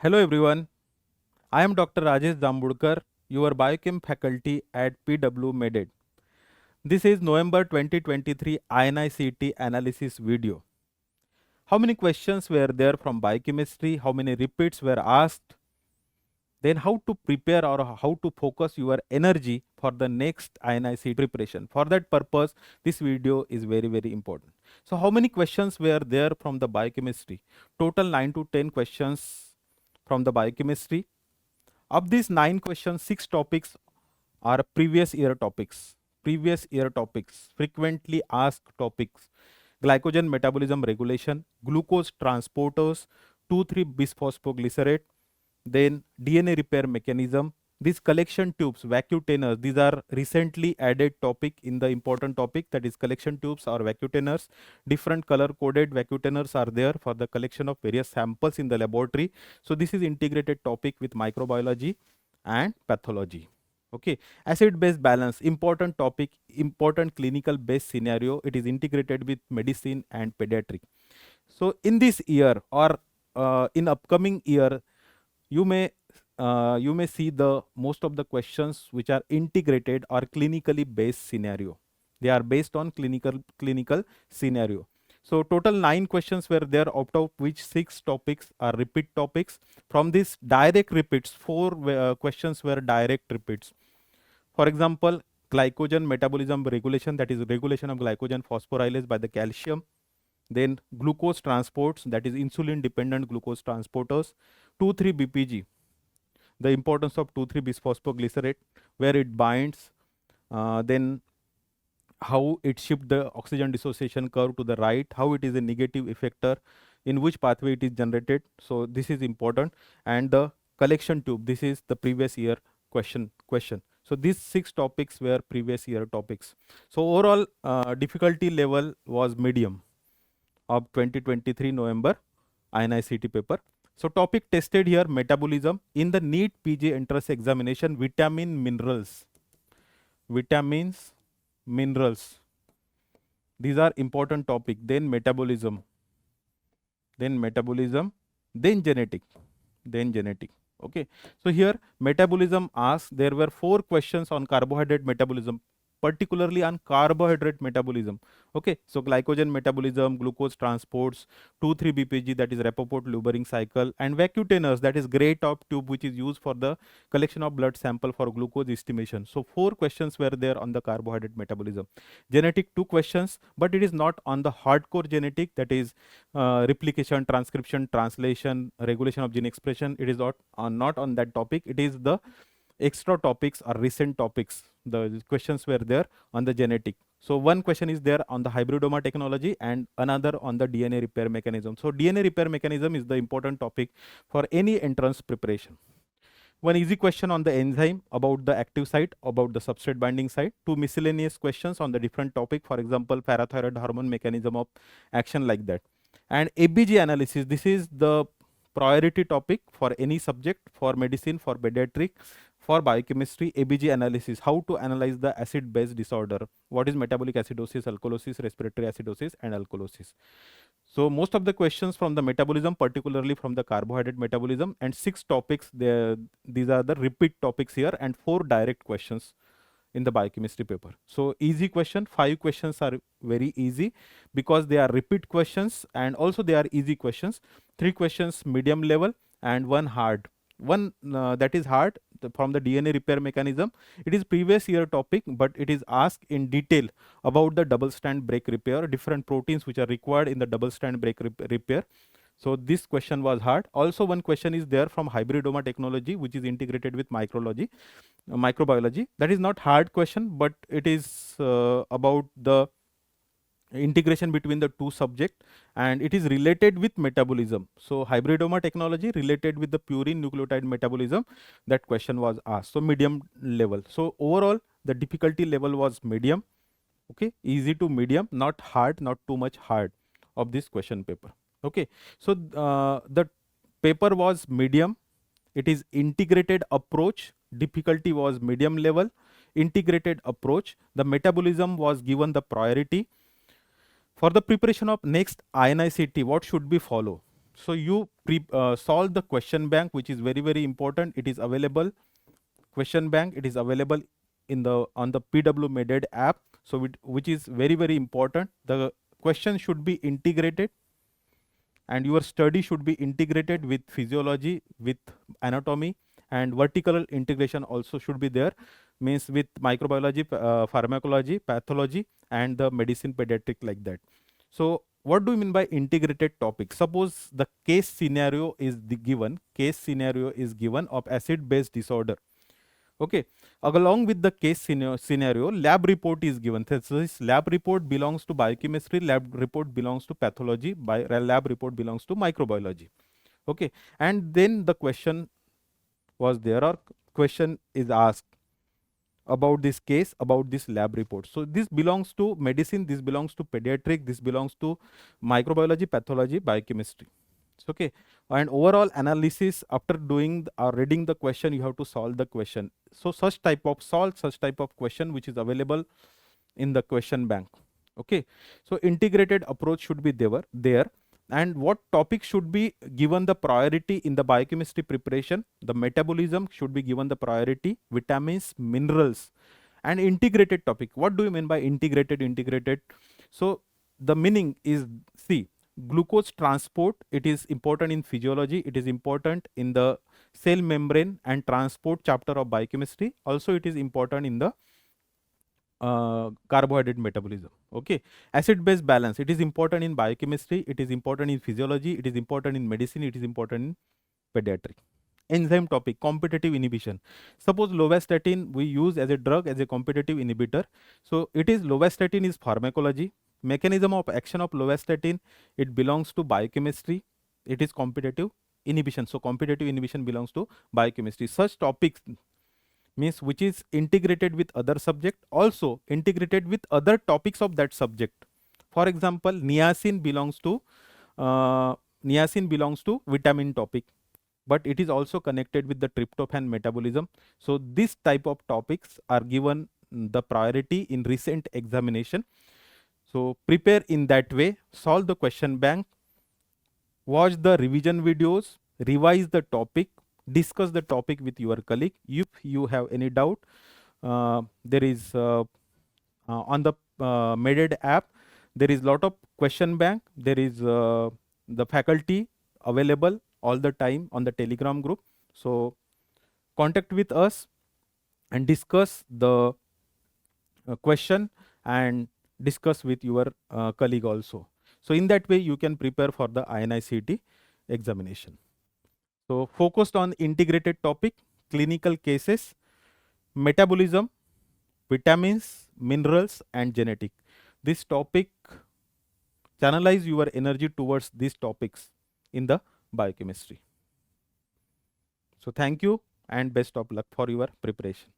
Hello everyone, I am Dr. Rajesh Dambudkar, your Biochem faculty at PW MedEd. This is November 2023 INICET analysis video. How many questions were there from biochemistry? How many repeats were asked? Then how to prepare or how to focus your energy for the next INICET preparation. For that purpose, this video is very important. So how many questions were there from the biochemistry? Total 9 to 10 questions from the biochemistry. Of these 9 questions, 6 topics are previous year topics. Previous year topics, frequently asked topics. Glycogen metabolism regulation, glucose transporters, 2,3-bisphosphoglycerate, then DNA repair mechanism. These collection tubes, vacuum these are recently added topic in the important topic, that is collection tubes or vacuum. Different color coded vacuum are there for the collection of various samples in the laboratory. So this is integrated topic with microbiology and pathology. Okay, acid base balance, important topic, important clinical based scenario. It is integrated with medicine and pediatric. So in this year or in upcoming year, you may see the most of the questions which are integrated or clinically based scenario. They are based on clinical scenario. So total 9 questions were there, out of which 6 topics are repeat topics. From these direct repeats, 4 questions were direct repeats. For example, glycogen metabolism regulation, that is regulation of glycogen phosphorylase by the calcium. Then glucose transports, that is insulin dependent glucose transporters. 2,3-BPG, the importance of 2,3-bisphosphoglycerate, where it binds, then how it shifts the oxygen dissociation curve to the right, how it is a negative effector, in which pathway it is generated. So this is important. And the collection tube, this is the previous year question. So these 6 topics were previous year topics. So overall difficulty level was medium of 2023 November INICET paper. So topic tested here, metabolism. In the NEET PG entrance examination, vitamins, minerals. These are important topic. Then metabolism, then genetic. Okay, so here metabolism asked, there were 4 questions on carbohydrate metabolism, particularly on carbohydrate metabolism. Okay, so glycogen metabolism, glucose transports, 2,3-BPG, that is Rappaport-Lubering cycle, and vacuum that is gray top tube, which is used for the collection of blood sample for glucose estimation. So 4 questions were there on the carbohydrate metabolism. Genetic 2 questions, but it is not on the hardcore genetic, that is replication, transcription, translation, regulation of gene expression. It is not on that topic. It is the extra topics or recent topics. The questions were there on the genetic. So one question is there on the hybridoma technology and another on the DNA repair mechanism. So DNA repair mechanism is the important topic for any entrance preparation. One easy question on the enzyme, about the active site, about the substrate binding site. 2 miscellaneous questions on the different topic, for example, parathyroid hormone mechanism of action, like that. And ABG analysis, this is the priority topic for any subject, for medicine, for pediatric, for biochemistry. ABG analysis, how to analyze the acid base disorder, what is metabolic acidosis, alkalosis, respiratory acidosis, and alkalosis. So most of the questions from the metabolism, particularly from the carbohydrate metabolism, and 6 topics there. These are the repeat topics here, and 4 direct questions in the biochemistry paper. So easy question, 5 questions are very easy because they are repeat questions, and also they are easy questions. 3 questions medium level and 1 hard. One that is hard, from the DNA repair mechanism. It is previous year topic, but it is asked in detail about the double strand break repair, different proteins which are required in the double strand break repair. So this question was hard. Also one question is there from hybridoma technology, which is integrated with microbiology. That is not hard question, but it is about the integration between the 2 subject, and it is related with metabolism. So hybridoma technology related with the purine nucleotide metabolism, that question was asked. So medium level. So overall the difficulty level was medium. Okay, easy to medium, not hard, not too much hard of this question paper. Okay, so the paper was medium. It is integrated approach. Difficulty was medium level. Integrated approach. The metabolism was given the priority. For the preparation of next INICET, what should be follow? So you solve the question bank, which is very, very important. It is available. Question bank, it is available in the on the PW MedEd app. So which is very, very important. The question should be integrated, and your study should be integrated with physiology, with anatomy, and vertical integration also should be there, means with microbiology, pharmacology, pathology, and the medicine pediatric, like that. So what do you mean by integrated topic? Suppose the case scenario is given of acid base disorder. Okay, along with the case scenario, lab report is given. So this lab report belongs to biochemistry, lab report belongs to pathology, lab report belongs to microbiology. Okay, and then the question was there, or question is asked about this case, about this lab report. So this belongs to medicine, this belongs to pediatric, this belongs to microbiology, pathology, biochemistry. Okay, and overall analysis, after doing or reading the question, you have to solve the question. So such type of question which is available in the question bank. Okay, so integrated approach should be there. And what topic should be given the priority in the biochemistry preparation? The metabolism should be given the priority, vitamins, minerals, and integrated topic. What do you mean by integrated? So the meaning is, see, glucose transport, it is important in physiology, it is important in the cell membrane and transport chapter of biochemistry. Also it is important in the carbohydrate metabolism. Okay, acid base balance, it is important in biochemistry, it is important in physiology, it is important in medicine, it is important in pediatric. Enzyme topic, competitive inhibition. Suppose lovastatin we use as a drug, as a competitive inhibitor. So it is, lovastatin is pharmacology. Mechanism of action of lovastatin, it belongs to biochemistry, it is competitive inhibition. So competitive inhibition belongs to biochemistry. Such topics means which is integrated with other subject, also integrated with other topics of that subject. For example, niacin belongs to vitamin topic, but it is also connected with the tryptophan metabolism. So this type of topics are given the priority in recent examination. So prepare in that way, solve the question bank, watch the revision videos, revise the topic, discuss the topic with your colleague. If you have any doubt, there is on the MedEd app, there is lot of question bank, there is the faculty available all the time on the Telegram group. So contact with us and discuss the question, and discuss with your colleague also. So in that way you can prepare for the INICET examination. So focused on integrated topic, clinical cases, metabolism, vitamins, minerals, and genetic. This topic, channelize your energy towards these topics in the biochemistry. So thank you and best of luck for your preparation.